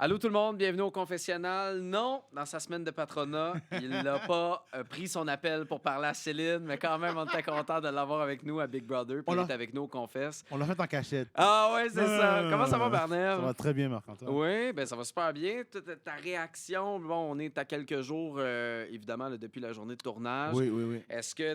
Allô tout le monde, bienvenue au confessionnal. Non, dans sa semaine de patronat, il n'a pas pris son appel pour parler à Céline, mais quand même, on était content de l'avoir avec nous à Big Brother, puis On il l'a est avec nous au Confesse. on l'a fait en cachette. Ah ouais, c'est ça. Comment ça va, Ça Barnel? va très bien, Marc-Antoine. Oui, ben ça va super bien. Ta réaction, bon, on est à quelques jours, évidemment, là, depuis la journée de tournage. Oui, oui, oui. Est-ce que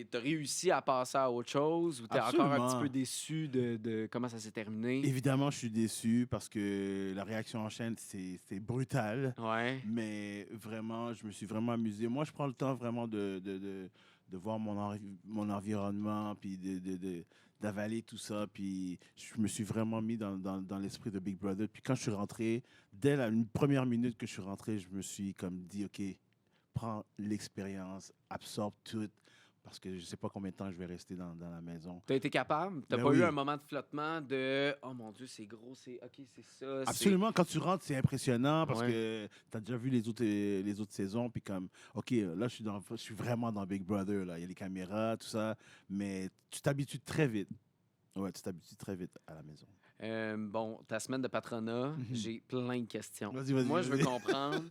t'as réussi à passer à autre chose ou t'es encore un petit Absolument. peu déçu de comment ça s'est terminé? Évidemment, je suis déçu parce que la réaction en chaîne, c'est brutal. Ouais. Mais vraiment, je me suis vraiment amusé. Moi, je prends le temps vraiment de voir mon environnement, puis d'avaler tout ça. Puis je me suis vraiment mis dans l'esprit de Big Brother. Puis quand je suis rentré, dès la une première minute que je suis rentré, je me suis comme dit, OK, prends l'expérience, absorbe tout, parce que je ne sais pas combien de temps je vais rester dans la maison. T'as été capable? T'as Ben pas oui. eu un moment de flottement de « Oh mon Dieu, c'est gros, c'est... OK, c'est ça. » Absolument, quand tu rentres, c'est impressionnant parce Ouais. que tu as déjà vu les autres saisons, puis comme, OK, là, je suis vraiment dans Big Brother, là. Il y a les caméras, tout ça, mais tu t'habitues très vite. Ouais, tu t'habitues très vite à la maison. Bon, ta semaine de patronat, Mhm. j'ai plein de questions. Vas-y, Moi, je veux vas-y. comprendre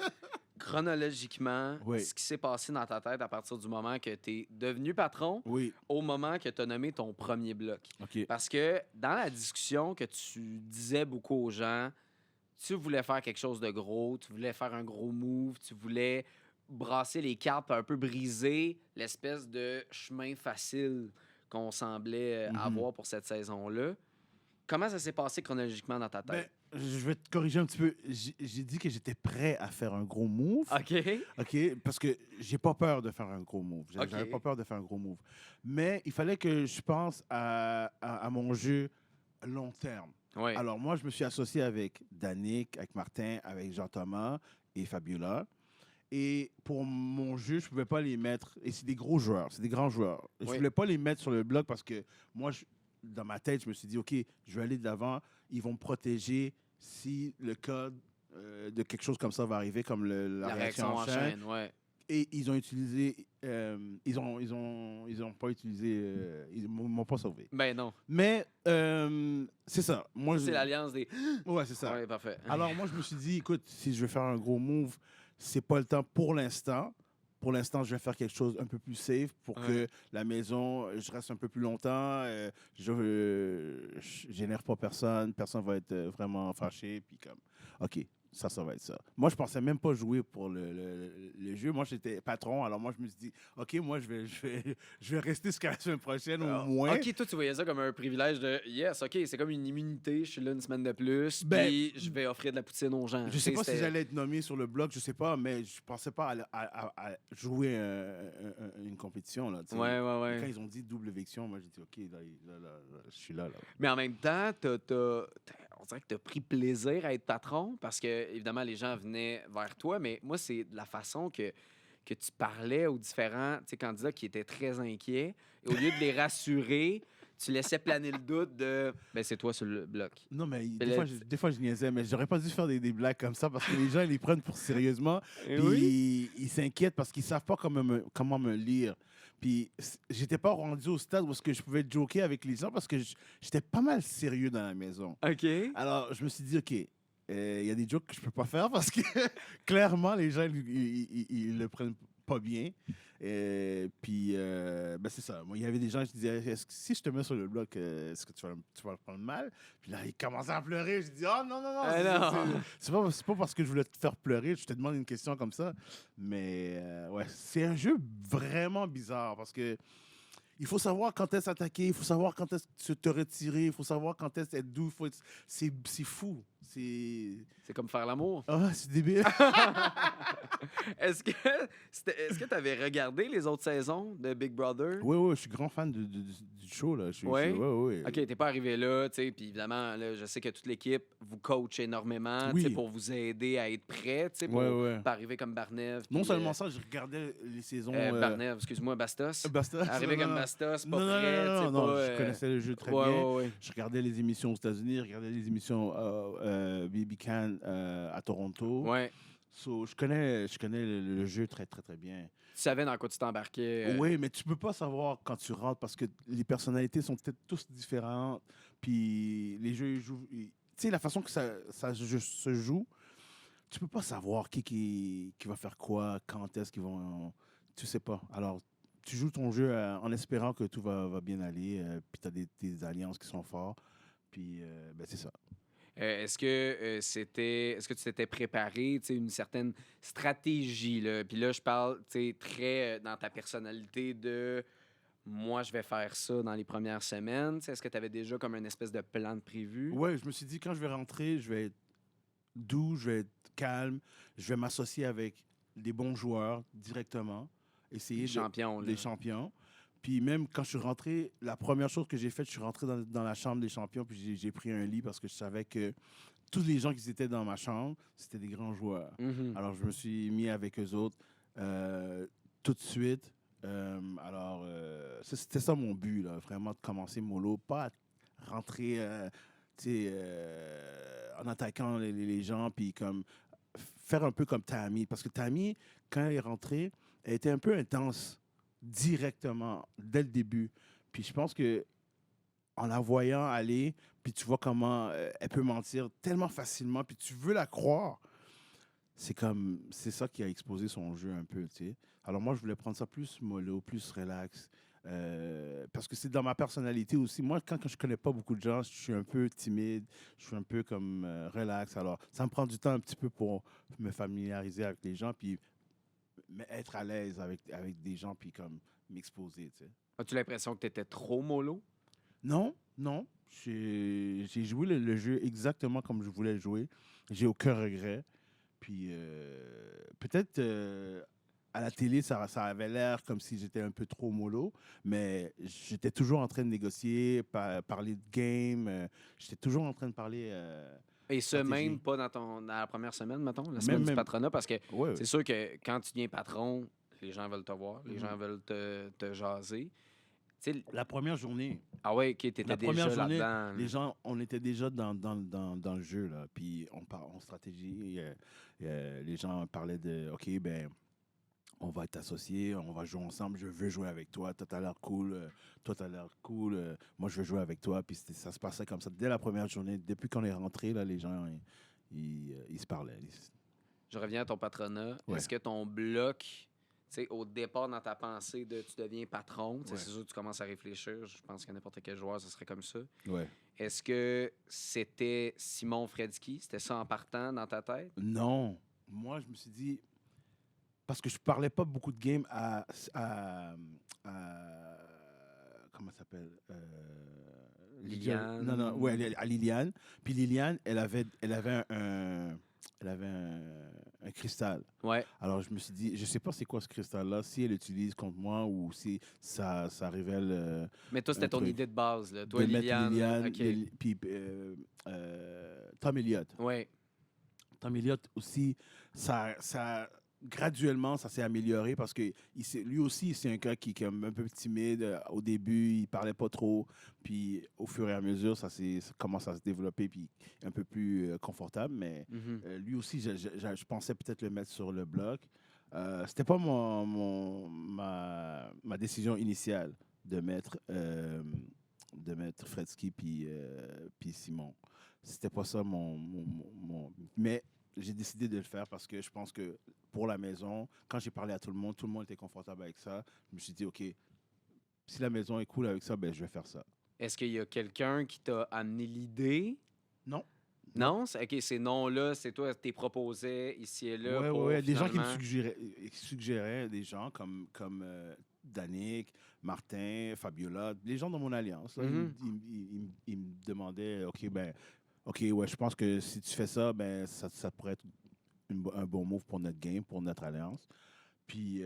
chronologiquement Oui. ce qui s'est passé dans ta tête à partir du moment que tu es devenu patron Oui, au moment que tu as nommé ton premier bloc. OK. Parce que dans la discussion que tu disais beaucoup aux gens, tu voulais faire quelque chose de gros, tu voulais faire un gros move, tu voulais brasser les cartes, un peu briser l'espèce de chemin facile qu'on semblait Mhm. avoir pour cette saison-là. Comment ça s'est passé chronologiquement dans ta Ben, tête? je vais te corriger un petit peu. J'ai dit que j'étais prêt à faire un gros move. OK. OK, parce que j'ai pas peur de faire un gros move. OK. J'avais pas peur de faire un gros move. Mais il fallait que je pense à mon jeu long terme. Oui. Alors, moi, je me suis associé avec Danick, avec Martin, avec Jean-Thomas et Fabiola. Et pour mon jeu, je pouvais pas les mettre. Et c'est des gros joueurs, c'est des grands joueurs. Je Oui. voulais pas les mettre sur le bloc parce que moi, dans ma tête, je me suis dit, OK, je vais aller de l'avant. Ils vont me protéger si le cas de quelque chose comme ça va arriver, comme la réaction en chaîne. ouais. Et ils ont utilisé, ils ont pas utilisé, ils m'ont pas sauvé. Ben non. Mais c'est ça. Moi, Ça, c'est l'alliance des... ouais, c'est ça. Oui, parfait. Alors moi, je me suis dit, écoute, si je veux faire un gros move, c'est pas le temps pour l'instant. Pour l'instant, je vais faire quelque chose un peu plus safe pour que Ouais. la maison, je reste un peu plus longtemps. Je génère pas personne. Personne va être vraiment fâché. Puis comme, OK, ça va être ça. Moi, je pensais même pas jouer pour le jeu. Moi, j'étais patron. Alors moi, je me suis dit, OK, moi, je vais rester jusqu'à la semaine prochaine au moins. OK, toi, tu voyais ça comme un privilège de yes, OK, c'est comme une immunité, je suis là une semaine de plus, Ben, puis je vais offrir de la poutine aux gens. Je sais pas si C'était- j'allais être nommé sur le bloc, je sais pas, mais je pensais pas à jouer une compétition. Là, tu sais. Ouais, ouais, Et quand ouais. ils ont dit double éviction, moi j'ai dit OK, là, je suis là. Mais en même temps, on dirait que tu as pris plaisir à être patron parce que, évidemment, les gens venaient vers toi, mais moi, c'est de la façon que tu parlais aux différents candidats qui étaient très inquiets. Et au lieu de les rassurer, tu laissais planer le doute de ben, c'est toi sur le bloc. Non, mais Mais là, tu- des fois, je niaisais, mais j'aurais pas dû faire des blagues comme ça parce que les gens, ils les prennent pour sérieusement. Eh Puis oui. ils s'inquiètent parce qu'ils savent pas comment me lire. Puis j'étais pas rendu au stade où est-ce que je pouvais joker avec les gens parce que j'étais pas mal sérieux dans la maison. OK. Alors, je me suis dit, OK, il y a des jokes que je peux pas faire parce que clairement, les gens, ils le prennent pas bien. Puis, ben c'est ça. Moi, il y avait des gens qui disaient, si je te mets sur le bloc, est-ce que tu vas le prendre mal? Puis là, ils commençaient à pleurer. Je dis, oh non, non, non. Ah non. C'est pas parce que je voulais te faire pleurer. Je te demande une question comme ça. Mais, ouais, c'est un jeu vraiment bizarre parce que il faut savoir quand est-ce attaquer, il faut savoir quand est-ce te retirer, il faut savoir quand est-ce être doux. C'est fou. C'est comme faire l'amour. Ah, c'est débile. Est-ce que tu avais regardé les autres saisons de Big Brother? Oui, oui, je suis grand fan du show, là. Ouais? Oui. OK, t'es pas arrivé là, tu sais, puis évidemment, là, je sais que toute l'équipe vous coach énormément, Oui. tu sais, pour vous aider à être prêt, tu sais, pour Ouais. pas arriver comme Barnev. Non puis, seulement ça, je regardais les saisons. Barnev, excuse-moi, Bastos. Bastos. Arrivé Non, comme non. Bastos, pas Non, prêt, tu sais, non, pas... je connaissais le jeu très ouais, bien. ouais. Je regardais les émissions aux États-Unis, je regardais les émissions BB Can à Toronto. Ouais. So, je connais le jeu très, très, très bien. Tu savais dans quoi tu t'embarquais. Oui, mais tu peux pas savoir quand tu rentres parce que les personnalités sont peut-être tous différentes. Puis les jeux, ils jouent. sais, la façon que se joue, tu peux pas savoir qui va faire quoi, quand est-ce qu'ils vont. Tu sais pas. Alors, tu joues ton jeu en espérant que tout va bien aller, puis tu as des alliances qui sont fortes, puis ben, c'est ça. Est-ce que tu t'étais préparé, tu sais, une certaine stratégie, là? Puis là, je parle, tu sais, très dans ta personnalité de moi, je vais faire ça dans les premières semaines. Tu sais, est-ce que tu avais déjà comme une espèce de plan de prévu? Ouais, je me suis dit, quand je vais rentrer, je vais être doux, je vais être calme, je vais m'associer avec des bons joueurs directement, Les essayer champions, là. des champions. Puis même quand je suis rentré, la première chose que j'ai faite, je suis rentré dans la chambre des champions, puis j'ai pris un lit parce que je savais que tous les gens qui étaient dans ma chambre, c'était des grands joueurs. Mhm. Alors je me suis mis avec eux autres tout de suite. C'était ça mon but, là, vraiment de commencer mollo, pas à rentrer tu sais, en attaquant les gens, puis comme faire un peu comme Tammy. Parce que Tammy, quand elle est rentrée, elle était un peu intense directement, dès le début. Puis je pense que en la voyant aller, puis tu vois comment elle peut mentir tellement facilement, puis tu veux la croire, c'est ça qui a exposé son jeu un peu, tu sais. Alors moi, je voulais prendre ça plus mollo, plus relax, parce que c'est dans ma personnalité aussi. Moi, quand je connais pas beaucoup de gens, je suis un peu timide, je suis un peu comme relax. Alors, ça me prend du temps un petit peu pour me familiariser avec les gens, puis être à l'aise avec des gens, puis comme m'exposer, tu sais. As-tu l'impression que tu étais trop mollo? Non, non. J'ai joué le jeu exactement comme je voulais le jouer. J'ai aucun regret. Puis peut-être à la télé, ça avait l'air comme si j'étais un peu trop mollo, mais j'étais toujours en train de négocier, parler de game. J'étais toujours en train de parler Et ce, même stratégie. pas dans la première semaine, mettons, la semaine Même, du même. patronat, parce que Ouais, ouais. c'est sûr que quand tu deviens patron, les gens veulent te voir, les Mhm. gens veulent te jaser. Tu sais, La première journée, ah ouais, OK, t'étais la première déjà journée, là-dedans. les gens, on était déjà dans le jeu, là. Puis on stratégie. Les gens parlaient de, OK, ben, on va être associés, on va jouer ensemble, je veux jouer avec toi, toi t'as l'air cool, toi t'as l'air cool, moi je veux jouer avec toi. Puis ça se passait comme ça. Dès la première journée, depuis qu'on est rentré, là, les gens, ils se parlaient. Je reviens à ton patronat. Ouais, Est-ce que ton bloc, tu sais, au départ dans ta pensée de tu deviens patron, tu sais, ouais, c'est sûr que tu commences à réfléchir, je pense que n'importe quel joueur, ce serait comme ça. ouais. Est-ce que c'était Simon Fredski? C'était ça en partant dans ta tête? Non, moi je me suis dit, parce que je parlais pas beaucoup de game comment ça s'appelle Liliane? Non, non, ouais, à Liliane. Puis Liliane, elle avait un cristal. Ouais. Alors je me suis dit, je sais pas c'est quoi ce cristal-là, si elle l'utilise contre moi ou si ça révèle Mais toi, un c'était ton truc. idée de base, là. Toi, De mettre Liliane, là. Liliane, OK. puis Tom Elliott. Ouais. Tom Elliott aussi, graduellement, ça s'est amélioré parce que lui aussi, c'est un gars qui est comme un peu timide. Au début, il parlait pas trop. Puis au fur et à mesure, ça commence à se développer puis un peu plus confortable. Mais Mhm. lui aussi, je pensais peut-être le mettre sur le bloc. C'était pas ma décision initiale de mettre Fredsky puis Simon. C'était pas ça Mais j'ai décidé de le faire parce que je pense que pour la maison, quand j'ai parlé à tout le monde était confortable avec ça. Je me suis dit, OK, si la maison est cool avec ça, ben je vais faire ça. Est-ce qu'il y a quelqu'un qui t'a amené l'idée? Non, non. Non? OK, ces noms-là, c'est toi qui t'es proposé ici et là Ouais, ouais, pour ouais. Des gens qui me finalement... suggéraient des gens comme Danick, Martin, Fabiola, les gens dans mon alliance. Là, Mhm. ils me demandaient, OK, ouais, je pense que si tu fais ça, ben ça pourrait être un bon move pour notre game, pour notre alliance. Puis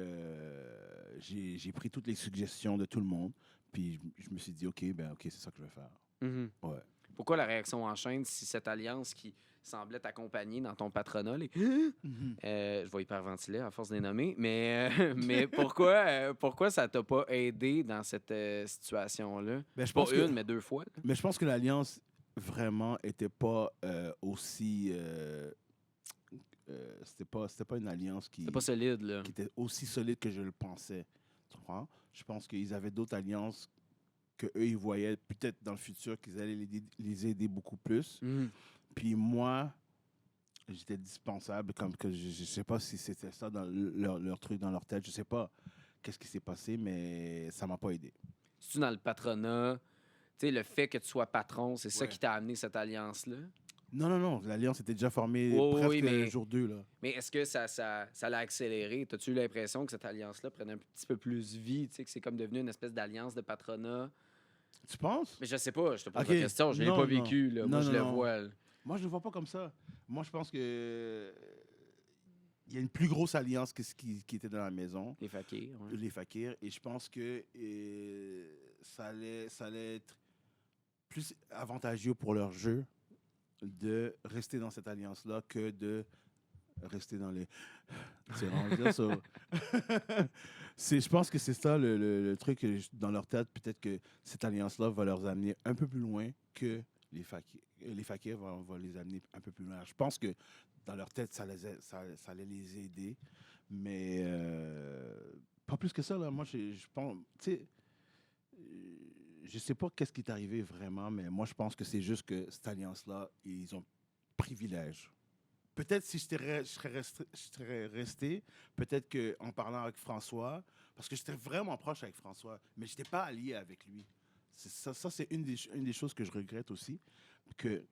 j'ai pris toutes les suggestions de tout le monde. Puis je me suis dit, OK, c'est ça que je vais faire. Mhm. Ouais. Pourquoi la réaction en chaîne si cette alliance qui semblait t'accompagner dans ton patronat, Mhm. je vais hyperventiler à force de les nommer, mais, mais pourquoi ça t'a pas aidé dans cette situation-là? Ben, je Pas pense que, une, mais deux fois. Là. mais je pense que l'alliance vraiment était pas aussi. C'était pas une alliance C'est pas solide, là. qui était aussi solide que je le pensais. Tu comprends? Je pense qu'ils avaient d'autres alliances que eux ils voyaient peut-être dans le futur qu'ils allaient les aider beaucoup plus. Mhm. Puis moi, j'étais dispensable, comme que je sais pas si c'était ça dans leur truc, dans leur tête. Je sais pas qu'est-ce qui s'est passé, mais ça m'a pas aidé. C'est-tu dans le patronat? Tu sais, le fait que tu sois patron, c'est ça Ouais. qui t'a amené cette alliance-là? Non. L'Alliance était déjà formée Oui, presque oui, mais- jour 2, là. Mais est-ce que ça l'a accéléré? T'as-tu eu l'impression que cette alliance-là prenait un petit peu plus vie? Tu sais, que c'est comme devenu une espèce d'alliance de patronat? Tu penses? Mais je sais pas, je te pose Ok. la question, je l'ai Non, pas non. vécu, là. Moi, Non, je non, le non. vois. Là. Moi, je le vois pas comme ça. Moi, je pense que il y a une plus grosse alliance que ce qui était dans la maison, Les fakirs, ouais. les fakirs, et je pense que ça allait être plus avantageux pour leur jeu de rester dans cette alliance-là que de rester dans les... C'est vraiment dire ça. Je pense que c'est ça le truc dans leur tête. Peut-être que cette alliance-là va leur amener un peu plus loin que les fakirs. Les fakirs vont les amener un peu plus loin. Je pense que dans leur tête, ça allait les aider. Mais pas plus que ça. Là. Moi, je pense... Tu sais, je sais pas qu'est-ce qui est arrivé vraiment, mais moi, je pense que c'est juste que cette alliance-là, ils ont privilège. Peut-être si je serais resté, peut-être qu'en parlant avec François, parce que j'étais vraiment proche avec François, mais je n'étais pas allié avec lui. Ça c'est une des choses que je regrette aussi, que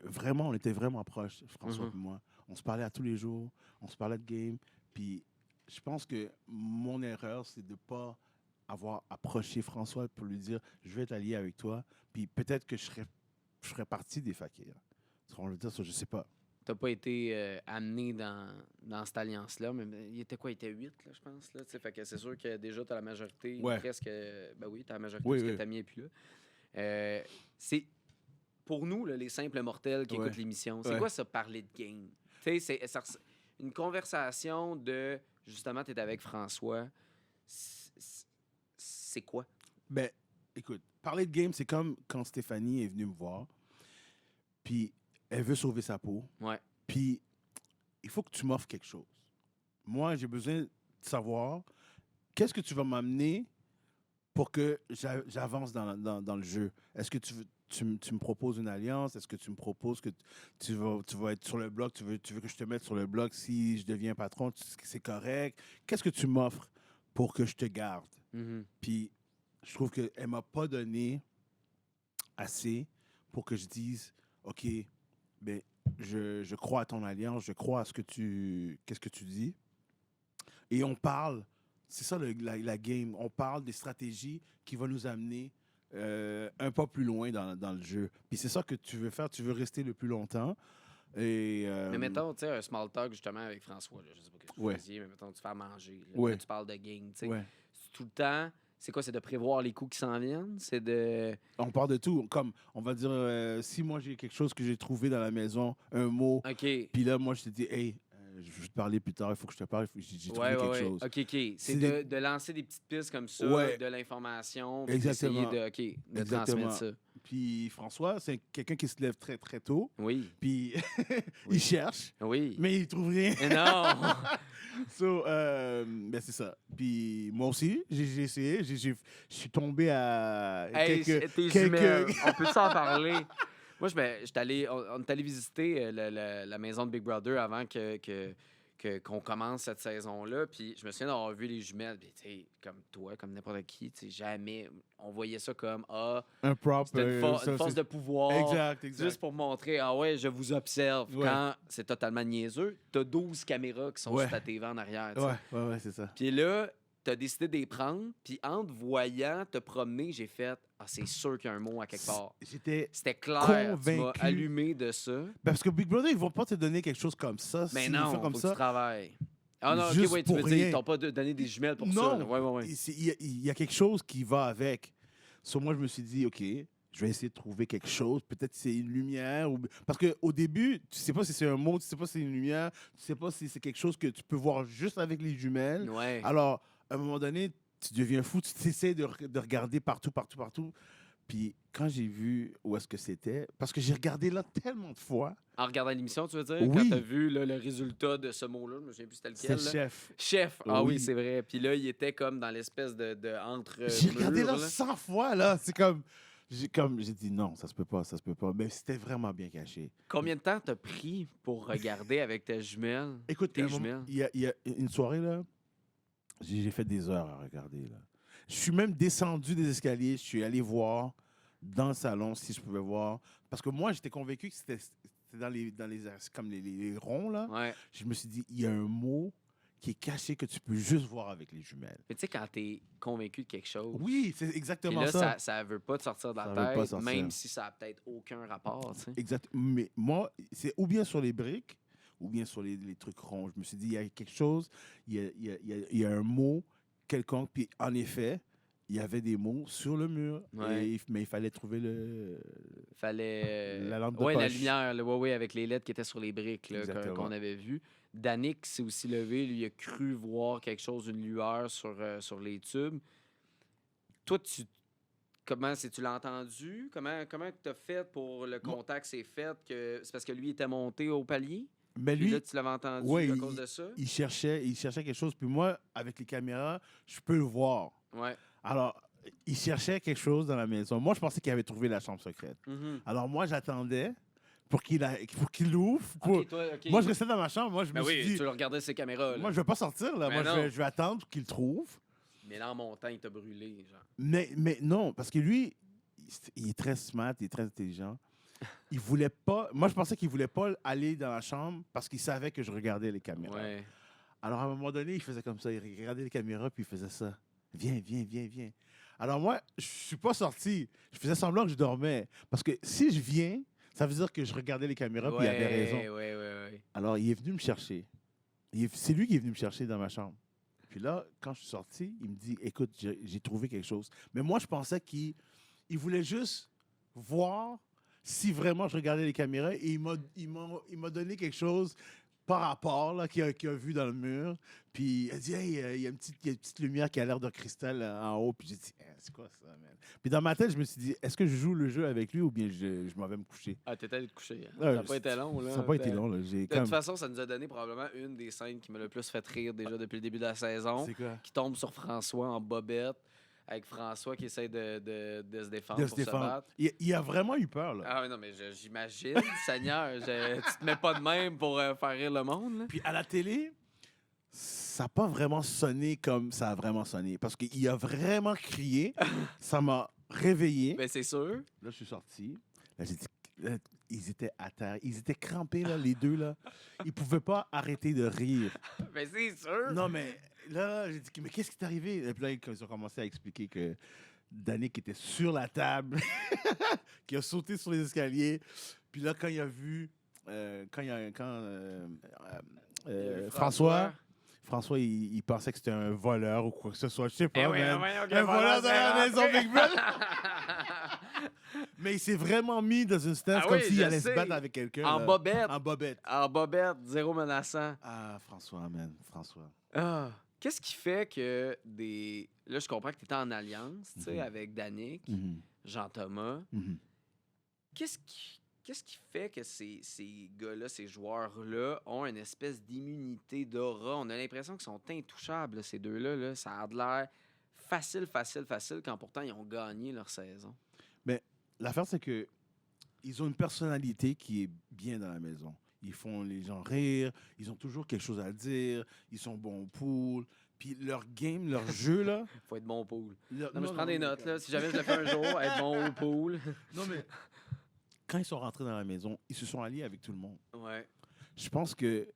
vraiment, on était vraiment proches, François et moi. On se parlait à tous les jours, on se parlait de game, puis je pense que mon erreur, c'est de ne pas avoir approché François pour lui dire « Je vais être allié avec toi », puis peut-être que je ferais partie des fakirs. On va dire ça, je sais pas. T'as pas été amené dans cette alliance-là, mais il était quoi? Il était 8, là, je pense. Là, fait que c'est sûr que déjà, t'as la majorité, Ouais. presque... Ben oui, t'as la majorité Oui, parce que oui. t'as mis et puis là. C'est... Pour nous, là, les simples mortels qui Ouais. écoutent l'émission, c'est Ouais. quoi ça, parler de game? Tu sais, une conversation de... Justement, t'es avec François. C'est quoi? Ben, écoute, parler de game, c'est comme quand Stéphanie est venue me voir, puis elle veut sauver sa peau, Ouais. puis il faut que tu m'offres quelque chose. Moi, j'ai besoin de savoir qu'est-ce que tu vas m'amener pour que j'avance dans le jeu. Est-ce que tu me proposes une alliance? Est-ce que tu me proposes que tu vas être sur le bloc? Tu veux que je te mette sur le bloc si je deviens patron? C'est correct? Qu'est-ce que tu m'offres pour que je te garde? Mhm. Puis, je trouve qu'elle ne m'a pas donné assez pour que je dise, OK, ben, je crois à ton alliance, je crois à qu'est-ce que tu dis. Et on parle, c'est ça la game, on parle des stratégies qui vont nous amener un pas plus loin dans le jeu. Puis c'est ça que tu veux faire, tu veux rester le plus longtemps. Et, Mais mettons, tu sais, un small talk justement avec François. Là, je sais pas ce que vous faisiez, mais mettons, tu fais à manger. Là, Ouais. là, tu parles de game. Tu sais. ouais. Tout le temps, c'est quoi? C'est de prévoir les coups qui s'en viennent? C'est de. On parle de tout. Comme, on va dire, si moi j'ai quelque chose que j'ai trouvé dans la maison, un mot, OK. puis là, moi je te dis, hey, je vais te parler plus tard, il faut que je te parle, j'ai trouvé quelque chose. OK. C'est de lancer des petites pistes comme ça, Ouais. de l'information, puis Exactement. d'essayer de Exactement. transmettre ça. Puis François, c'est quelqu'un qui se lève très, très tôt. Oui. Puis Oui. il cherche, Oui. mais il trouve rien. Mais non! Ben c'est ça. Puis moi aussi, j'ai essayé. Je suis tombé à Hey, quelques... tes jumelles, on peut s'en parler? Moi, j'étais allé, on est allé visiter la maison de Big Brother avant qu'on commence cette saison-là. Puis je me souviens d'avoir vu les jumelles. Puis, tu sais, comme toi, comme n'importe qui, tu sais, jamais. On voyait ça comme, un prop. c'était une force de pouvoir. Exact. Juste pour montrer, ouais, je vous observe. Ouais. Quand c'est totalement niaiseux, t'as 12 caméras qui sont Ouais. sur ta TV en arrière. tu sais. Ouais, c'est ça. Puis là, t'as décidé de les prendre. Puis en te voyant te promener, j'ai fait, c'est sûr qu'il y a un mot à quelque part. J'étais... C'était clair. Tu m'as convaincu. allumé de ça. Parce que Big Brother, ils vont pas te donner quelque chose comme ça. Mais s'ils non, le font comme faut que ça. tu travailles. Ah non, Juste OK, ouais, tu pour veux rien. dire, ils t'ont pas donné des jumelles pour ça. Non, là. Ouais. il y a quelque chose qui va avec. Sur moi, je me suis dit, OK, je vais essayer de trouver quelque chose. Peut-être c'est une lumière. Parce qu'au début, tu sais pas si c'est un mot, tu sais pas si c'est une lumière, tu sais pas si c'est quelque chose que tu peux voir juste avec les jumelles. Ouais. Alors, à un moment donné, tu deviens fou, tu essaies de regarder partout. Puis quand j'ai vu où est-ce que c'était, parce que j'ai regardé là tellement de fois, En regardant l'émission, tu veux dire? Oui. Quand t'as vu là, le résultat de ce mot-là, je me souviens plus c'était lequel. c'était là. chef. Chef. Ah oui, Oui. c'est vrai. Puis là, il était comme dans l'espèce de entre J'ai regardé murs, là 100 fois, là. C'est comme, J'ai dit non, ça se peut pas, ça se peut pas. Mais c'était vraiment bien caché. Combien de temps t'as pris pour regarder avec ta jumelle? Écoute, Tes jumelles? il y a une soirée, là, j'ai fait des heures à regarder, là. Je suis même descendu des escaliers, je suis allé voir dans le salon si je pouvais voir. Parce que moi, j'étais convaincu que c'était comme les ronds, là. Ouais. Je me suis dit, il y a un mot qui est caché que tu peux juste voir avec les jumelles. Mais tu sais, quand t'es convaincu de quelque chose, Oui, c'est puis exactement là, ça. ça veut pas te sortir de Ça la veut pas tête, sortir. même si ça a peut-être aucun rapport, tu sais. Exact. Mais moi, c'est ou bien sur les briques, ou bien sur les trucs ronds. Je me suis dit, il y a quelque chose, il y a un mot quelconque. Puis en effet, il y avait des mots sur le mur. Ouais. Mais il fallait trouver Fallait. la lampe de Ouais, la poche. lumière, là, ouais, avec les lettres qui étaient sur les briques là, Exactement. qu'on avait vues. Danick s'est aussi levé, lui, il a cru voir quelque chose, une lueur sur les tubes. Toi, comment tu l'as entendu? Comment tu as fait pour le contact s'est fait? C'est parce que lui était monté au palier? Mais Puis lui, là, tu l'avais entendu ouais, à cause de ça? il cherchait quelque chose. Puis moi, avec les caméras, je peux le voir. Ouais. Alors, il cherchait quelque chose dans la maison. Moi, je pensais qu'il avait trouvé la chambre secrète. Mhm. Alors, moi, j'attendais pour qu'il l'ouvre. Ok, toi, ok. Moi, je restais dans ma chambre. Moi, je Ben me suis oui, dit, tu le regardais ses caméras. Là. moi, je vais pas sortir. Là. Mais Moi, non. je vais attendre qu'il le trouve. Mais là, en montant, il t'a brûlé. Genre. Mais non, parce que lui, il est très smart, il est très intelligent. Il voulait pas... Moi, je pensais qu'il voulait pas aller dans la chambre parce qu'il savait que je regardais les caméras. Ouais. Alors, à un moment donné, il faisait comme ça. Il regardait les caméras, puis il faisait ça. Viens, viens, viens, viens. Alors, moi, je suis pas sorti. Je faisais semblant que je dormais. Parce que si je viens, ça veut dire que je regardais les caméras, puis il avait raison. Ouais. Alors, il est venu me chercher. C'est lui qui est venu me chercher dans ma chambre. Puis là, quand je suis sorti, il me dit, écoute, j'ai trouvé quelque chose. Mais moi, je pensais qu'il voulait juste voir si vraiment je regardais les caméras. Et il m'a donné quelque chose par rapport là, qu'il a vu dans le mur. Puis il a dit, hey, il y a une petite lumière qui a l'air de cristal en haut. Puis j'ai dit, c'est quoi ça, man? Puis dans ma tête, je me suis dit, est-ce que je joue le jeu avec lui ou bien je m'en vais me coucher? Ah, t'étais allé te coucher. Hein? Ouais, Ça n'a pas été long. Là. Ça n'a pas été long. Là. De toute façon, ça nous a donné probablement une des scènes qui m'a le plus fait rire déjà depuis le début de la saison. C'est quoi? Qui tombe sur François en bobette, avec François qui essaie de se défendre De pour se se défendre. battre. Il a vraiment eu peur. Là. Ah oui, non, mais j'imagine, Seigneur, tu te mets pas de même pour faire rire le monde. Là. Puis à la télé, ça n'a pas vraiment sonné comme ça a vraiment sonné. Parce qu'il a vraiment crié. Ça m'a réveillé. Ben, c'est sûr. Là, je suis sorti. Là, j'ai dit, là, ils étaient à terre. Ils étaient crampés, là, les deux. Là. Ils ne pouvaient pas arrêter de rire. Ben, c'est sûr. Non, mais là, j'ai dit, mais qu'est-ce qui est arrivé? Et puis là, ils ont commencé à expliquer que Danick était sur la table, qui a sauté sur les escaliers. Puis là, quand il a vu, François, il pensait que c'était un voleur ou quoi que ce soit. Je sais pas, Eh oui, man. ok, Un voleur dans la maison rentré. Big Ben. Mais il s'est vraiment mis dans une stance Ah comme oui, s'il je allait se sais. battre avec quelqu'un. En là. bobette. En bobette. En bobette, zéro menaçant. Ah, François, man. François. Ah. Qu'est-ce qui fait que des. Là, je comprends que tu étais en alliance, tu sais, Mhm. avec Danick, Mhm. Jean-Thomas. Mhm. Qu'est-ce qui fait que ces gars-là, ces joueurs-là, ont une espèce d'immunité d'aura? On a l'impression qu'ils sont intouchables, là, ces deux-là. Là. Ça a de l'air facile, quand pourtant ils ont gagné leur saison. Mais l'affaire, c'est que ils ont une personnalité qui est bien dans la maison. Ils font les gens rire, ils ont toujours quelque chose à dire, ils sont bons au pool. Puis leur game, leur jeu, là... Faut être bon au pool. leur- Non, mais je prends non, des mais notes, quand- là. Si jamais je le fais un jour, être bon au pool. Non, mais quand ils sont rentrés dans la maison, ils se sont alliés avec tout le monde. Ouais. Je pense que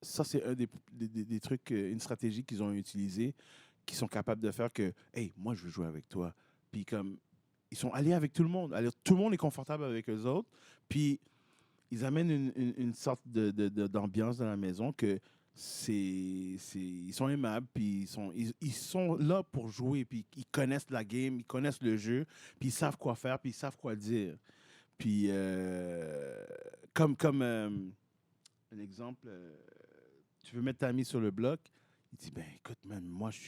ça, c'est un des trucs, une stratégie qu'ils ont utilisée, qui sont capables de faire que, hey, moi, je veux jouer avec toi. Puis comme, ils sont alliés avec tout le monde. Alors, tout le monde est confortable avec eux autres. Puis, ils amènent une sorte d'ambiance dans la maison que ils sont aimables, puis ils sont là pour jouer, puis ils connaissent la game, ils connaissent le jeu, puis ils savent quoi faire, puis ils savent quoi dire. Puis, comme un exemple, tu veux mettre ta amie sur le bloc, il dit, ben écoute, man, moi, je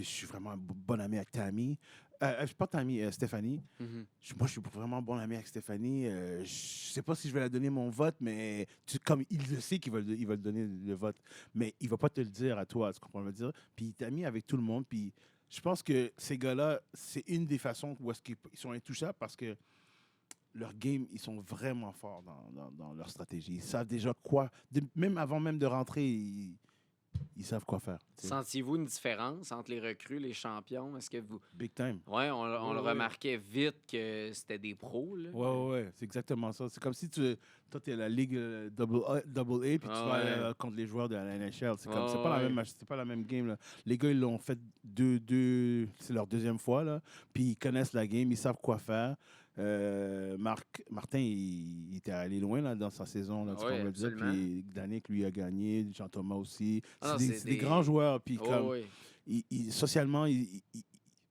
suis vraiment un bon ami avec ta amie. Pas ta amie, Stéphanie. Mhm. Moi, je suis vraiment bon ami avec Stéphanie. Je sais pas si je vais la donner mon vote, mais comme il le sait qu'il va donner le vote, mais il va pas te le dire à toi, tu comprends ce que je veux dire? Puis il t'a mis avec tout le monde, puis Je pense que ces gars-là, c'est une des façons où est-ce qu'ils sont intouchables parce que leur game, ils sont vraiment forts dans leur stratégie. Ils savent déjà quoi. Même avant même de rentrer, ils savent quoi faire. Tu sais. Sentiez-vous une différence entre les recrues, les champions? Est-ce que vous... Big time. Ouais, on le Ouais, ouais. remarquait vite que c'était des pros, là. Ouais. C'est exactement ça. C'est comme si toi, tu es à la ligue double A, puis tu vas aller, contre les joueurs de la NHL. C'est comme, c'est pas la même game. Là. Les gars, ils l'ont fait c'est leur deuxième fois, là. Puis ils connaissent la game, ils savent quoi faire. Martin, il était allé loin là, dans sa saison, là, Ouais, on le dire. Puis Danick, lui, a gagné. Jean-Thomas aussi. Ah, C'est des grands joueurs. Puis comme, ouais. socialement,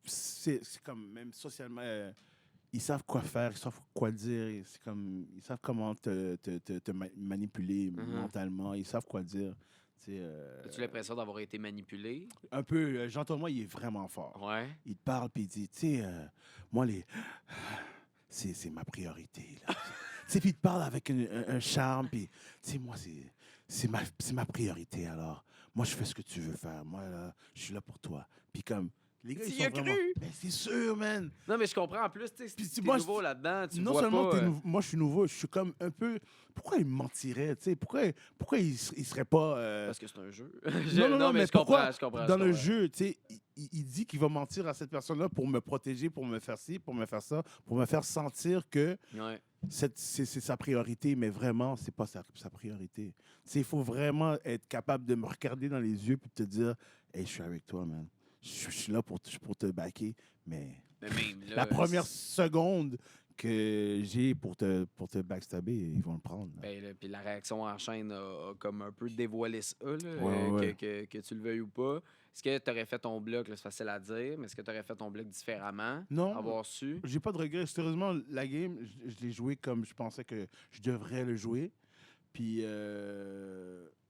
c'est comme, même socialement, ils savent quoi faire, ils savent quoi dire. C'est comme, ils savent comment te manipuler mentalement. Ils savent quoi dire. As-tu l'impression d'avoir été manipulé? Un peu. Jean-Thomas, il est vraiment fort. Ouais. Il te parle, puis il dit, tu sais, moi, c'est ma priorité. Là. Tu sais, puis il te parle avec un charme, puis, tu sais, moi, c'est ma priorité, alors. Moi, je fais ce que tu veux faire. Moi, là, je suis là pour toi. Puis comme, les gars, ils sont vraiment... Mais c'est sûr, man! Non, mais je comprends. En plus, tu sais, si t'es nouveau là-dedans, tu non vois seulement pas... moi, je suis nouveau, je suis comme un peu... Pourquoi il me mentirait, tu sais? Pourquoi il serait pas... Parce que c'est un jeu. Non, mais je comprends. Dans le jeu, tu sais, il dit qu'il va mentir à cette personne-là pour me protéger, pour me faire ci, pour me faire ça, pour me faire sentir que c'est sa priorité, mais vraiment, c'est pas sa priorité. Tu sais, il faut vraiment être capable de me regarder dans les yeux et te dire « Hey, je suis avec toi, man. Je suis là pour te backer, mais même, là, la première seconde que j'ai pour te backstabber, ils vont le prendre. Ben, puis la réaction en chaîne a comme un peu dévoilé ça, là, Ouais. Que tu le veuilles ou pas. Est-ce que tu aurais fait ton bloc, là, c'est facile à dire, mais est-ce que tu aurais fait ton bloc différemment? Non. Avoir su? J'ai pas de regret. Sérieusement, la game, je l'ai joué comme je pensais que je devrais le jouer. Puis,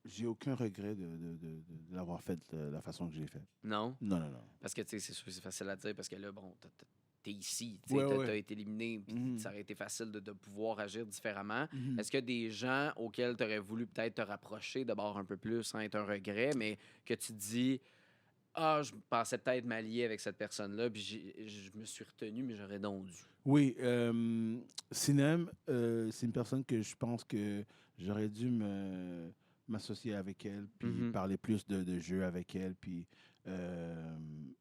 j'ai aucun regret de l'avoir fait de la façon que je l'ai fait. Non? Non. Parce que, tu sais, c'est sûr, c'est facile à dire parce que là, bon, t'es ici, tu t'as été éliminé, puis ça aurait été facile de pouvoir agir différemment. Est-ce qu'il y a des gens auxquels tu aurais voulu peut-être te rapprocher d'abord un peu plus sans être un regret, mais que tu te dis, je pensais peut-être m'allier avec cette personne-là, puis je me suis retenu, mais j'aurais donc dû. Oui, Sinem, c'est une personne que je pense que j'aurais dû m'associer avec elle, puis parler plus de jeu avec elle, puis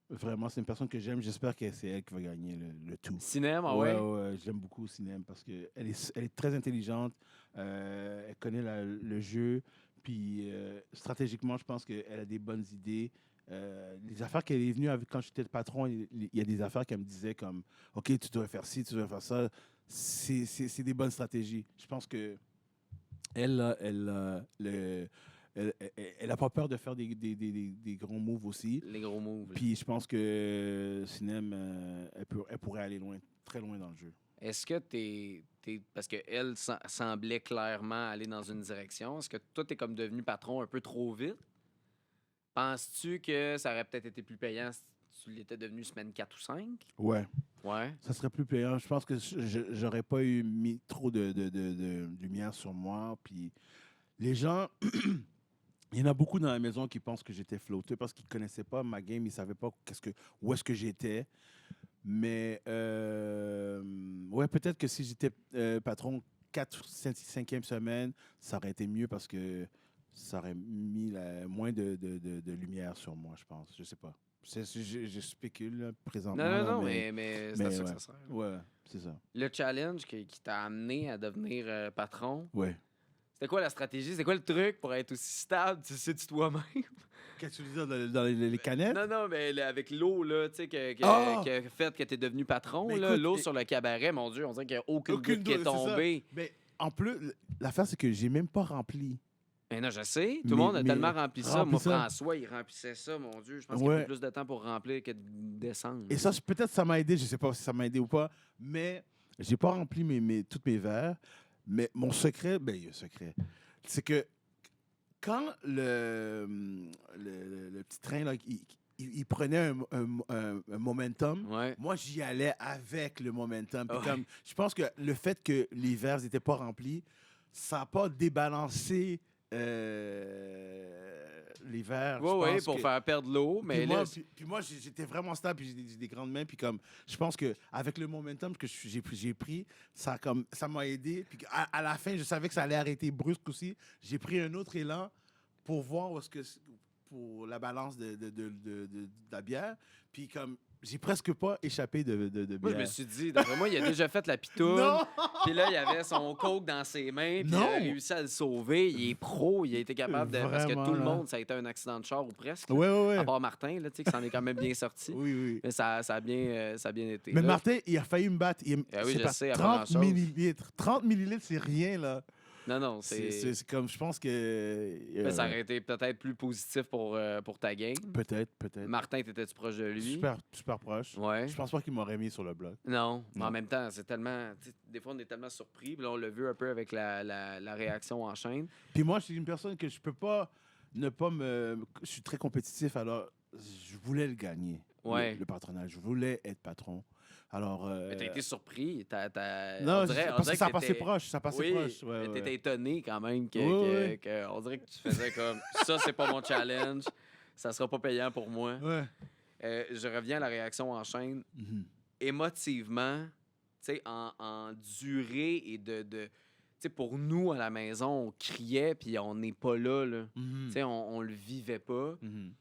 vraiment, c'est une personne que j'aime. J'espère que c'est elle qui va gagner le tout. Sinem, ouais, j'aime beaucoup Sinem parce qu'elle est très intelligente, elle connaît le jeu, puis stratégiquement, je pense qu'elle a des bonnes idées. Les affaires qu'elle est venue avec quand j'étais le patron, il y a des affaires qu'elle me disait comme « OK, tu devrais faire ci, tu devrais faire ça ». C'est des bonnes stratégies. Je pense que elle n'a pas peur de faire des gros moves aussi. Les gros moves. Puis je pense que Sinem, elle pourrait aller loin, très loin dans le jeu. Est-ce que parce qu'elle semblait clairement aller dans une direction, est-ce que toi, t'es comme devenu patron un peu trop vite? Penses-tu que ça aurait peut-être été plus payant si tu l'étais devenu semaine 4 ou 5? Ouais. Ouais. Ça serait plus payant. Je pense que j'aurais pas mis trop de lumière sur moi. Puis les gens, il y en a beaucoup dans la maison qui pensent que j'étais flotteux parce qu'ils connaissaient pas ma game, ils savaient pas où est-ce que j'étais. Mais ouais, peut-être que si j'étais patron 4, 5e semaine, ça aurait été mieux parce que ça aurait mis moins de lumière sur moi, je pense. Je sais pas. Je spécule là, présentement. Non, mais c'est à ça que ça sert. Ouais, c'est ça. Le challenge qui t'a amené à devenir patron, ouais. C'était quoi la stratégie? C'est quoi le truc pour être aussi stable, tu sais-tu toi-même? Qu'est-ce que tu veux dire dans les canettes? Non, mais avec l'eau, là, tu sais, qui a fait que t'es devenu patron, Mais là, écoute, l'eau sur le cabaret, mon Dieu, on dirait qu'il n'y a aucune goutte qui est c'est tombée. ça. Mais en plus, l'affaire, c'est que j'ai même pas rempli. Mais non, je sais. Tout le monde a tellement rempli ça. Moi, ça. François, il remplissait ça, mon Dieu. Je pense qu'il y a plus de temps pour remplir que de descendre. Et ça, peut-être ça m'a aidé. Je sais pas si ça m'a aidé ou pas. Mais j'ai pas rempli tous mes verres. Mais mon secret, il y a un secret. C'est que quand le petit train, là, il prenait un momentum, moi, j'y allais avec le momentum. Puis comme, je pense que le fait que les verres n'étaient pas remplis, ça n'a pas débalancé les verres. Oui, je oui, pense pour que- faire perdre l'eau, mais là, puis moi, j'étais vraiment stable, puis j'ai des grandes mains, puis comme, je pense que avec le momentum que j'ai pris, ça m'a aidé. Puis à la fin, je savais que ça allait arrêter brusque aussi. J'ai pris un autre élan pour voir où est-ce que pour la balance de la bière. Puis comme, j'ai presque pas échappé de moi, je bière. me suis dit, d'après moi, il a déjà fait la pitoune. Non! Puis là, il avait son coke dans ses mains, puis il Non! a réussi à le sauver. Il est pro, il a été capable de. Parce que Vraiment, tout le là. monde, ça a été un accident de char ou presque. Ouais, ouais, À ouais. part Martin, là, tu sais, qui s'en est quand même bien sorti. Oui, oui. Mais ça a bien été. Mais Là, Martin, il a failli me battre. Ah oui, C'est je pas sais, à pas 30 grand-chose. millilitres. 30 millilitres, c'est rien, là. non, C'est comme, je pense que... Mais ça aurait été peut-être plus positif pour ta game. Peut-être. Martin, t'étais-tu proche de lui? Super, super proche. Ouais. Je pense pas qu'il m'aurait mis sur le bloc. Non, mais en Non. même temps, c'est tellement. Tu sais, des fois, on est tellement surpris. Puis là, on l'a vu un peu avec la réaction en chaîne. Puis moi, je suis une personne que je peux pas ne pas me... Je suis très compétitif, alors je voulais le gagner, Ouais. le patronage. Je voulais être patron. Alors... Mais t'as été surpris. Non, on dirait parce que ça t'étais- passait proche. Ça passait Oui, proche. Ouais, mais ouais. t'étais étonné quand même Ouais, ouais. on dirait que tu faisais comme ça, c'est pas mon challenge. Ça sera pas payant pour moi. Ouais. Je reviens à la réaction en chaîne. Mhm. Émotivement, tu sais, en durée et tu sais, pour nous à la maison, on criait puis on n'est pas là. Mhm. Tu sais, on le vivait pas. Mhm.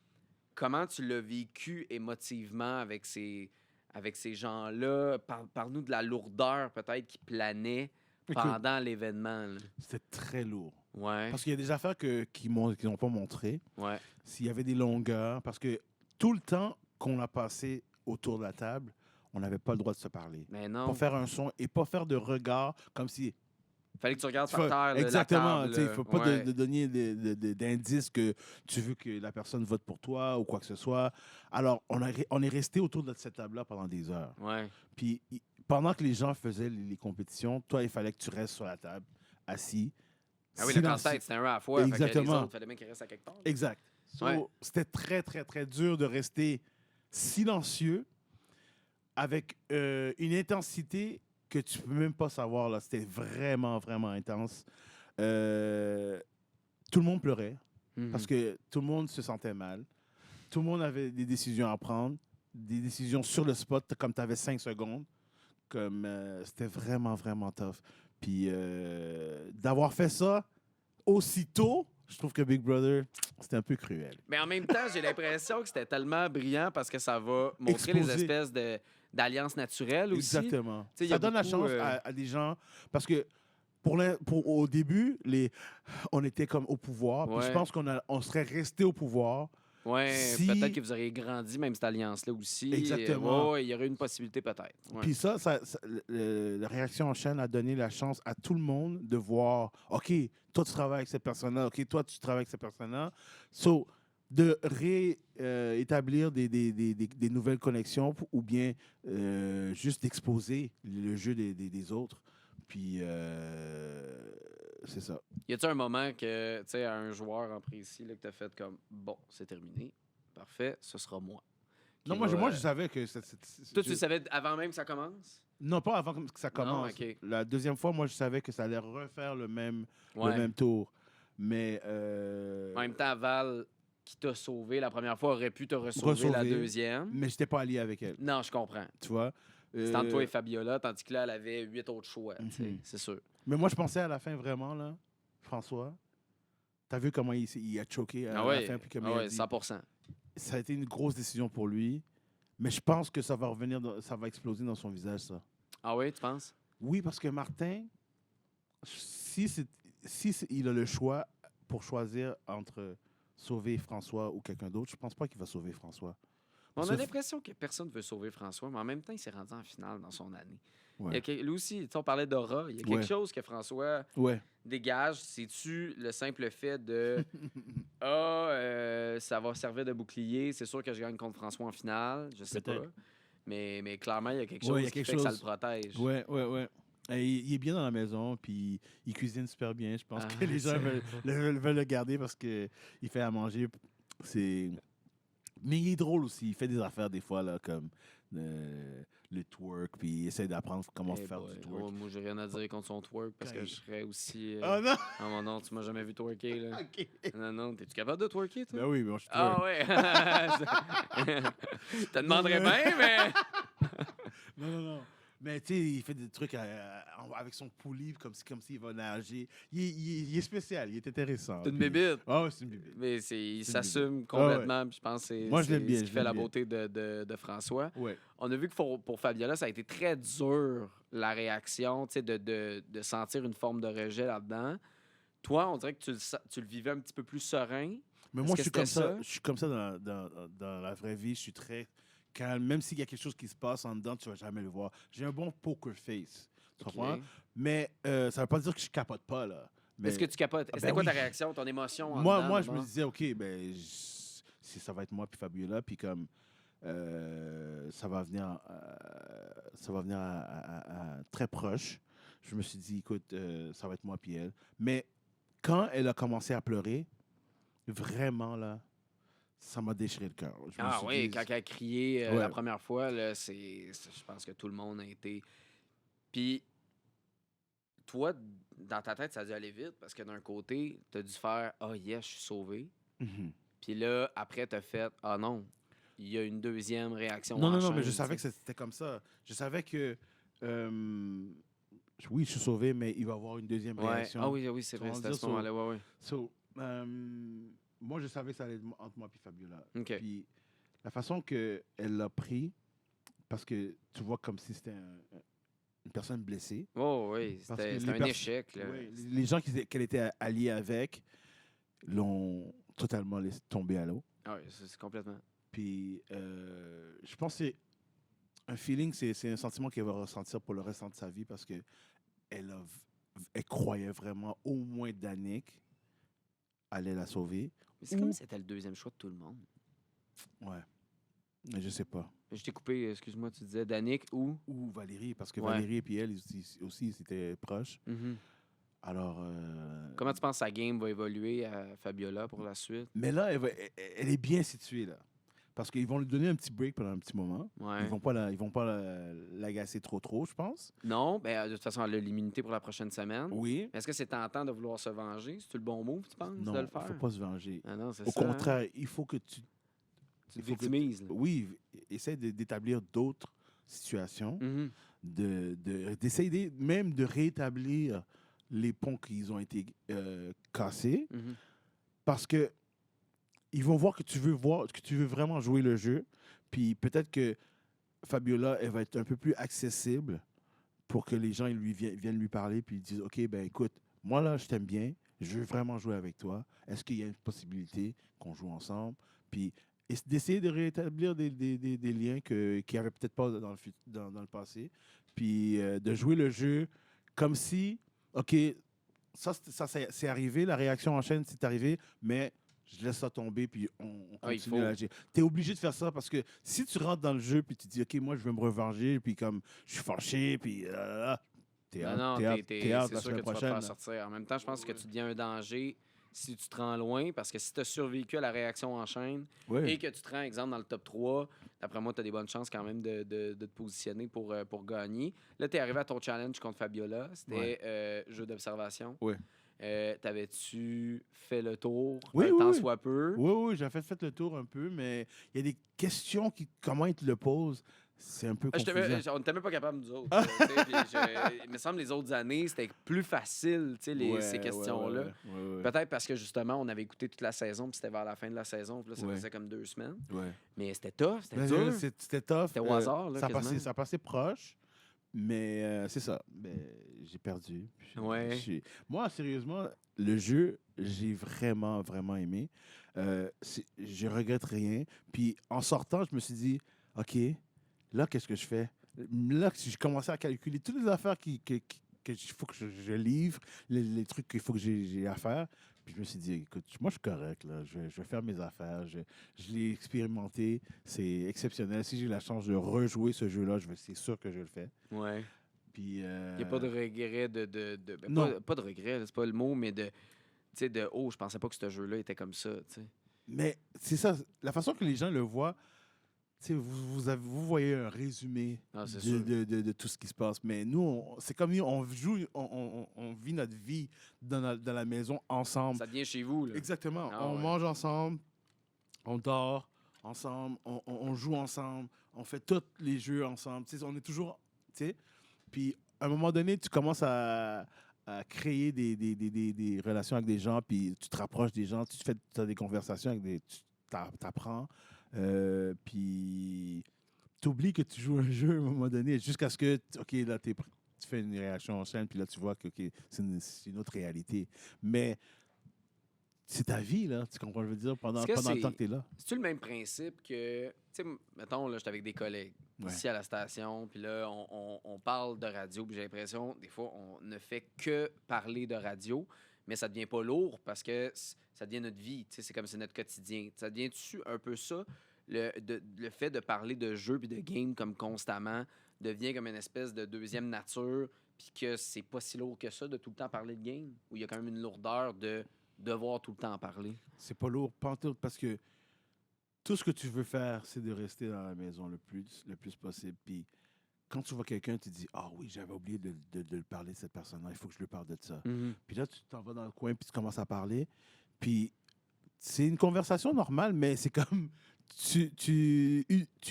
Comment tu l'as vécu émotivement avec ces gens-là? Parle-nous de la lourdeur peut-être qui planait Écoute, pendant l'événement. Là. c'était très lourd. Ouais, Parce qu'il y a des affaires qu'ils n'ont pas montrées. ouais. S'il y avait des longueurs, parce que tout le temps qu'on a passé autour de la table, on n'avait pas le droit de se parler. Mais non, Pour faire un son et pas faire de regard comme si... fallait que tu regardes tu par fais- terre. Là, exactement, la il table, ne faut pas ouais. de donner d'indices que tu veux que la personne vote pour toi ou quoi que ce soit. Alors, on est resté autour de cette table-là pendant des heures. Ouais. Puis, pendant que les gens faisaient les compétitions, toi, il fallait que tu restes sur la table, assis. Ah oui, le silencieux. casse-tête, c'était un à la fois. Fait que les Exactement. autres, fallait bien qu'ils restent à quelque part. Exact. So, Ouais. C'était très, très, très dur de rester silencieux avec une intensité que tu peux même pas savoir. Là. C'était vraiment, vraiment intense. Tout le monde pleurait Mhm. parce que tout le monde se sentait mal. Tout le monde avait des décisions à prendre, des décisions sur le spot, comme tu avais 5 secondes. Comme c'était vraiment, vraiment tough. Puis d'avoir fait ça aussitôt, je trouve que Big Brother, c'était un peu cruel. Mais en même temps, j'ai l'impression que c'était tellement brillant parce que ça va montrer Exposer. les espèces d'alliances naturelles aussi. Exactement. Tu sais, il y a Ça donne la beaucoup, chance à des gens, parce que au début, on était comme au pouvoir, puis Ouais. je pense on serait resté au pouvoir. Ouais, Si- peut-être que vous auriez grandi, même cette alliance-là aussi. Exactement. Ouais, il y aurait une possibilité peut-être. Ouais. Puis la réaction en chaîne a donné la chance à tout le monde de voir, OK, toi tu travailles avec cette personne-là, OK, toi tu travailles avec cette personne-là. So, de réétablir des nouvelles connexions ou bien juste d'exposer le jeu des autres. Puis c'est ça. Y a-tu un moment que, tu sais, à un joueur en précis, là, que t'as fait comme, bon, c'est terminé, parfait, ce sera moi. Qui Non, moi, va, je savais que... Toi, tu le savais avant même que ça commence? Non, pas avant que ça commence. ok. La deuxième fois, moi, je savais que ça allait refaire le même tour. Mais... En même temps, Val, qui t'a sauvé la première fois, aurait pu te ressauver la deuxième. Mais je n'étais pas allié avec elle, Non, je comprends. tu vois. C'est entre toi et Fabiola, tandis que là, elle avait 8 autres choix, tu sais, Mhm. c'est sûr. Mais moi, je pensais à la fin vraiment, là, François. T'as vu comment il a choqué à la fin, puis comment il a dit. 100%. Ça a été une grosse décision pour lui. Mais je pense que ça va revenir, ça va exploser dans son visage, ça. Ah oui, tu penses? Oui, parce que Martin, il a le choix pour choisir entre sauver François ou quelqu'un d'autre, je pense pas qu'il va sauver François. On Parce a que- l'impression que personne ne veut sauver François, mais en même temps, il s'est rendu en finale dans son année. Ouais. Il y a lui aussi, tu sais, on parlait d'aura. Il y a quelque Ouais. chose que François Ouais. dégage. C'est-tu le simple fait de ça va servir de bouclier, c'est sûr que je gagne contre François en finale, je sais pas. Peut-être. Mais clairement, il y a quelque Ouais, chose il y a qui quelque fait que ça le chose. protège. Ouais, ouais, ouais. Et il est bien dans la maison, puis il cuisine super bien. Je pense Ah, que les gens c'est- veulent le garder parce qu'il fait à manger. C'est... Mais il est drôle aussi. Il fait des affaires des fois, là, comme... le twerk, puis il essaie d'apprendre comment Eh faire boy. du twerk. Oh, moi, j'ai rien à dire contre son twerk parce Quand que il- je serais aussi. Oh non! Ah, mon nom, tu m'as jamais vu twerker, là. OK. Non, non, t'es-tu capable de twerker, toi? Ben oui, mais je suis Ah, twerk. ouais. Je te demanderais Non, mais- bien, mais. Non, non, non. Mais tu sais, il fait des trucs avec son poulie, comme s'il va nager. Il est spécial, il est intéressant. C'est une puis- bébite. Ah ouais, c'est une bébite. Mais il C'est une s'assume bébite. complètement. Puis je pense que Moi, je l'aime bien, ce qui je fait la l'aime bien. beauté de François. Ouais. On a vu que pour Fabiola, ça a été très dur, la réaction, tu sais, de sentir une forme de rejet là-dedans. Toi, on dirait que tu le vivais un petit peu plus serein. Mais Est-ce moi, que je suis comme c'était ça. ça? Je suis comme ça dans la vraie vie. Je suis très calme. Même s'il y a quelque chose qui se passe en dedans, tu vas jamais le voir. J'ai un bon poker face. Tu Ok. comprends? Mais ça veut pas dire que je capote pas, là. Mais Est-ce que tu capotes? Ah, C'était ben quoi ta oui. réaction, ton émotion en moi, dedans, moi je d'abord? me disais, OK, ben, si ça va être moi puis Fabiola, puis comme ça va venir, très proche. Je me suis dit, écoute, ça va être moi puis elle. Mais quand elle a commencé à pleurer, vraiment, là, ça m'a déchiré le cœur. Je me Ah suis oui, dit, quand elle a crié Ouais. la première fois, là, je pense que tout le monde a été. Puis, toi, dans ta tête, ça a dû aller vite parce que d'un côté, tu as dû faire Ah, yes, je suis sauvé. Mhm. Puis là, après, tu as fait Ah non, il y a une deuxième réaction. Non, en non, non, mais chaîne, je savais que tu sais. c'était comme ça. Je savais que, oui, je suis sauvé, mais il va y avoir une deuxième Ouais. réaction. Ah oui, oui, c'est Tu vrai, vas c'était à dire ce moment-là. Ouais, ouais. So, moi, je savais que ça allait être entre moi et Fabiola. OK. Puis la façon qu'elle l'a pris, parce que tu vois comme si c'était une personne blessée. Oh, oui, Parce que c'était les un échec. Là. Ouais, les gens qu'elle était alliée avec l'ont totalement laissé tomber à l'eau. Ah oui, c'est complètement. Puis je pense que c'est un feeling, c'est un sentiment qu'elle va ressentir pour le restant de sa vie parce que elle croyait vraiment au moins Danick allait la sauver. Mais c'est comme si c'était le deuxième choix de tout le monde. Ouais. Mais je sais pas. Je t'ai coupé, excuse-moi, tu disais Danick ou. Ou Valérie, parce que Ouais. Valérie et puis elle aussi c'était proches. Mhm. Alors. Comment tu penses que sa game va évoluer à Fabiola pour la suite? Mais là, elle est bien située, là. Parce qu'ils vont lui donner un petit break pendant un petit moment. Ouais. Ils vont pas l'agacer trop, je pense. Non, ben, de toute façon, elle a l'immunité pour la prochaine semaine. Oui. Est-ce que c'est tentant de vouloir se venger? C'est-tu le bon move, tu penses, Non, de il le faire? ne faut pas se venger. Ah non, c'est Au ça. hein? contraire, il faut que tu... Tu te il faut que- victimises. là. Oui, essaie d'établir d'autres situations, Mhm. d'essayer même de rétablir les ponts qui ont été cassés. Mhm. Parce que ils vont voir que tu veux vraiment jouer le jeu. Puis peut-être que Fabiola, elle va être un peu plus accessible pour que les gens viennent lui parler puis ils disent OK, ben écoute, moi là, je t'aime bien, je veux vraiment jouer avec toi. Est-ce qu'il y a une possibilité qu'on joue ensemble? Puis d'essayer de rétablir des liens qu'il n'y avait peut-être pas dans le passé. Puis de jouer le jeu comme si, OK, ça c'est arrivé, la réaction en chaîne, c'est arrivé, mais je laisse ça tomber, puis on Ah, il continue faut. à agir. Tu es obligé de faire ça parce que si tu rentres dans le jeu, puis tu dis, OK, moi, je veux me revenger, puis comme je suis fâché, puis t'es Non, out, non, t'es out c'est la sûr que semaine tu vas te prochaine. faire sortir. En même temps, je pense que tu deviens un danger si tu te rends loin, parce que si tu as survécu à la réaction en chaîne Ouais. et que tu te rends, exemple, dans le top 3, d'après moi, tu as des bonnes chances quand même de te positionner pour gagner. Là, tu es arrivé à ton challenge contre Fabiola. C'était jeu d'observation. Ouais. T'avais-tu fait le tour, Oui, tant oui. soit peu? Oui, j'ai fait le tour un peu, mais il y a des questions comment ils te le posent, c'est un peu confusant. On n'était même pas capable, nous autres. Tu sais, puis il me semble les autres années, c'était plus facile, tu sais, ces Ouais, questions-là. ouais. Peut-être parce que justement, on avait écouté toute la saison, puis c'était vers la fin de la saison, puis là, ça Ouais. faisait comme 2 semaines. Ouais. Mais c'était tough, c'était Mais, dur. C'était tough. C'était au hasard, là, ça quasiment. ça passait proche, mais c'est ça. Mais j'ai perdu. Ouais. Moi, sérieusement, le jeu, j'ai vraiment, vraiment aimé. Je regrette rien. Puis en sortant, je me suis dit, OK, là, qu'est-ce que je fais? Là, j'ai commencé à calculer toutes les affaires qu'il faut que je livre, les trucs qu'il faut que j'ai à faire. Puis je me suis dit, écoute, moi, je suis correct. Là. Je vais faire mes affaires. Je l'ai expérimenté. C'est exceptionnel. Si j'ai la chance de rejouer ce jeu-là, c'est sûr que je le fais. Ouais. Puis, Il n'y a pas de regret ben, Non. pas de regret, là, c'est pas le mot, mais tu sais, je pensais pas que ce jeu-là était comme ça, tu sais. Mais c'est ça, la façon que les gens le voient, sais, vous voyez un résumé Ah, c'est sûr. de tout ce qui se passe. Mais nous, c'est comme si on joue, on vit notre vie dans la maison ensemble. Ça devient chez vous, là. Exactement. Ah On ouais. mange ensemble, on dort ensemble, on joue ensemble, on fait tous les jeux ensemble. Tu sais, on est toujours. Tu sais, puis à un moment donné, tu commences à créer des relations avec des gens, puis tu te rapproches des gens, tu as des conversations avec des. Tu t'apprends, puis tu oublies que tu joues un jeu à un moment donné, jusqu'à ce que, OK, là, tu fais une réaction en chaîne, puis là, tu vois que OK, c'est une autre réalité. Mais c'est ta vie, là, tu comprends ce que je veux dire, pendant le temps que tu es là. C'est-tu le même principe que, tu sais, mettons, là, j'étais avec des collègues Ouais. ici à la station, puis là, on parle de radio, puis j'ai l'impression, des fois, on ne fait que parler de radio, mais ça devient pas lourd parce que ça devient notre vie, tu sais, c'est comme c'est notre quotidien. Ça devient-tu un peu ça, le fait de parler de jeux puis de games comme constamment devient comme une espèce de deuxième nature, puis que c'est pas si lourd que ça de tout le temps parler de game, où il y a quand même une lourdeur de devoir tout le temps en parler. C'est pas lourd, pantoute, parce que tout ce que tu veux faire, c'est de rester dans la maison le plus possible. Puis quand tu vois quelqu'un, tu dis, ah oui, j'avais oublié de le parler de cette personne-là, il faut que je lui parle de ça. Puis là, tu t'en vas dans le coin, puis tu commences à parler. Puis c'est une conversation normale, mais c'est comme tu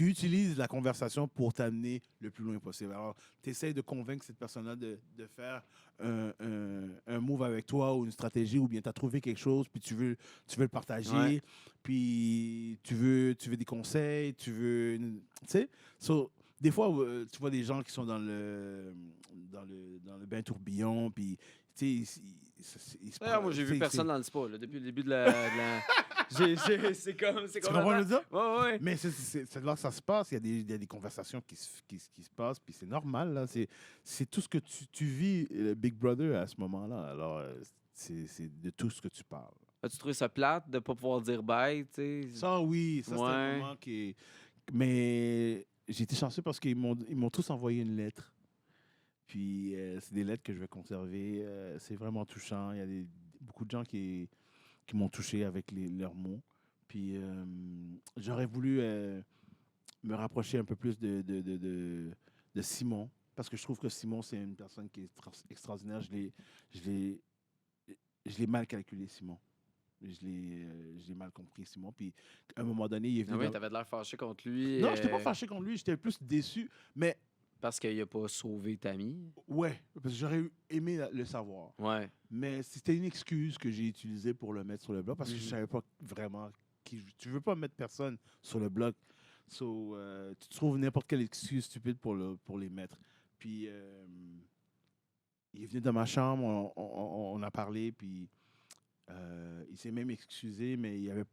utilises la conversation pour t'amener le plus loin possible. Alors, tu essaies de convaincre cette personne-là de faire un move avec toi ou une stratégie, ou bien tu as trouvé quelque chose, puis tu veux le partager, Ouais. puis tu veux des conseils, tu sais, des fois, tu vois des gens qui sont dans le bain tourbillon, puis tu sais, ils se D'ailleurs, moi, j'ai vu c'est- personne dans le spa, là, depuis le début de la... C'est comme... C'est Tu comprends ce que je veux dire? Ouais, ouais. Mais c'est là que ça se passe. Il y a des conversations qui se passent, puis c'est normal. Là. C'est tout ce que tu vis, Big Brother, à ce moment-là. Alors, c'est de tout ce que tu parles. As-tu trouvé ça plate de pas pouvoir dire bye, tu sais? Ça, oui, ça, c'est un Ouais. moment qui est... Mais j'ai été chanceux parce qu'ils m'ont tous envoyé une lettre. Puis, c'est des lettres que je vais conserver. C'est vraiment touchant. Il y a beaucoup de gens qui m'ont touché avec leurs mots. Puis, j'aurais voulu me rapprocher un peu plus de Simon, parce que je trouve que Simon, c'est une personne qui est extraordinaire. Je l'ai, je l'ai mal calculé, Simon. Je l'ai mal compris, Simon. Puis, à un moment donné, il est Ah venu... oui, t'avais de l'air fâché contre lui. Non, je n'étais pas fâché contre lui. J'étais plus déçu. Mais, Parce qu'il a pas sauvé Tammy. ouais, parce que j'aurais aimé le savoir. Ouais. Mais c'était une excuse que j'ai utilisée pour le mettre sur le blog, parce que je ne savais pas vraiment tu veux pas mettre personne sur le blog. So, tu trouves n'importe quelle excuse stupide pour les mettre. Puis, il est venu dans ma chambre, on a parlé, puis il s'est même excusé, mais il n'y avait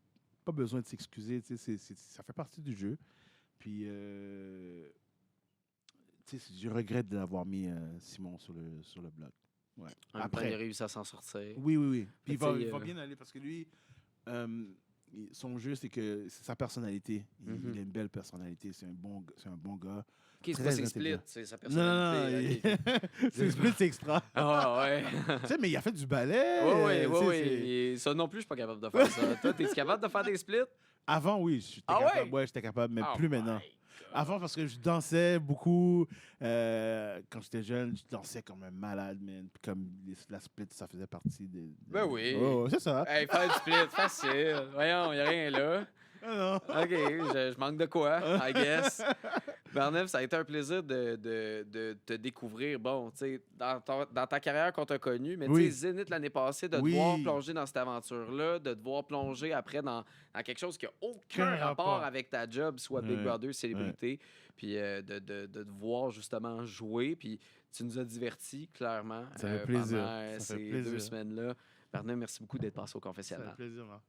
pas besoin de s'excuser. Tu sais, ça fait partie du jeu. Puis, tu sais, je regrette d'avoir mis Simon sur le blog. Ouais. En même temps, il a réussi à s'en sortir. Oui, oui, oui. Puis Fait que, il va bien aller parce que lui, son jeu, c'est que c'est sa personnalité. Il a une belle personnalité. C'est un bon gars. OK, c'est Très pas c'est split, intelligent. c'est sa Non, non, personnalité. non. OK. C'est split, c'est extra. Ah ouais. Tu sais, mais il a fait du ballet. Ouais, tu sais, ouais. Et ça non plus, je suis pas capable de faire ça. Toi, t'es-tu capable de faire des splits? Avant, oui, j'étais Ah capable. ouais? Ouais, j'étais capable, mais Oh plus my maintenant. God. Avant, parce que je dansais beaucoup. Quand j'étais jeune, je dansais comme un malade, man. Puis comme la split, ça faisait partie Ben oui. Oh, c'est ça. Hey, faire du split, facile. Voyons, y a rien là. Ah non. OK, je manque de quoi, I guess. Barnum, ça a été un plaisir de te découvrir. Bon, tu sais, dans ta carrière qu'on t'a connu, mais Oui. tu sais, Zénith l'année passée, de Oui. devoir plonger dans cette aventure-là, de devoir plonger après dans quelque chose qui n'a aucun Aucun rapport rapport. avec ta job, soit Big Ouais, Brother, célébrité, puis de te voir justement jouer. Puis tu nous as divertis, clairement, Ça fait plaisir. pendant Ça fait ces plaisir. 2 semaines-là. Barnum, merci beaucoup d'être passé au Ça confessionnal. fait plaisir, hein.